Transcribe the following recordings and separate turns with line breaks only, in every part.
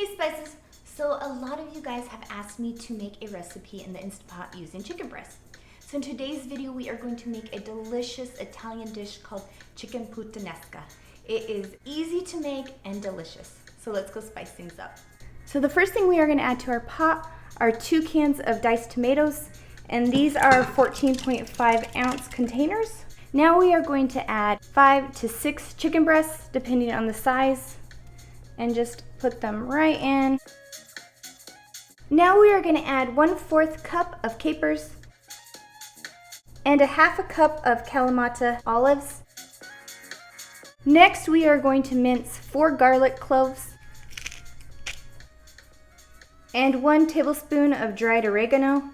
Hey Spices! So a lot of you guys have asked me to make a recipe in the Instant Pot using chicken breast. So in today's video we are going to make a delicious Italian dish called chicken puttanesca. It is easy to make and delicious. So let's go spice things up. So the first thing we are going to add to our pot are 2 cans of diced tomatoes, and these are 14.5 ounce containers. Now we are going to add 5 to 6 chicken breasts depending on the size, and just put them right in. Now we are going to add 1/4 cup of capers and a 1/2 cup of Kalamata olives. Next we are going to mince 4 garlic cloves and 1 tablespoon of dried oregano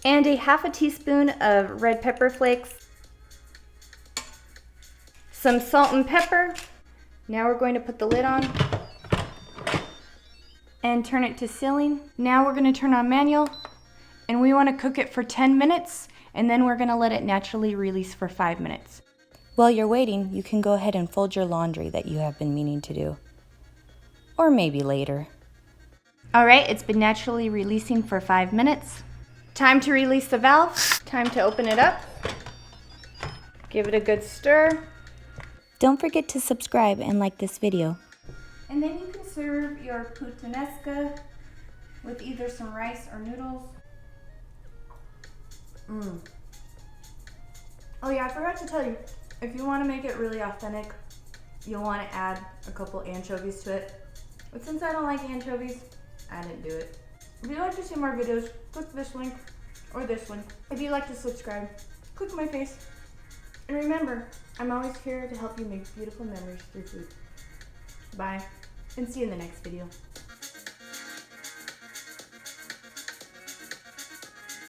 and a 1/2 teaspoon of red pepper flakes, some salt and pepper. Now we're going to put the lid on and turn it to sealing. Now we're going to turn on manual, and we want to cook it for 10 minutes, and then we're going to let it naturally release for 5 minutes.
While you're waiting, you can go ahead and fold your laundry that you have been meaning to do. Or maybe later.
Alright, it's been naturally releasing for 5 minutes. Time to release the valve. Time to open it up. Give it a good stir.
Don't forget to subscribe and like this video.
And then you can serve your puttanesca with either some rice or noodles. Oh yeah, I forgot to tell you, if you want to make it really authentic, you'll want to add a couple anchovies to it. But since I don't like anchovies, I didn't do it. If you'd like to see more videos, click this link or this link. If you'd like to subscribe, click my face. And remember, I'm always here to help you make beautiful memories through food. Bye, and see you in the next video.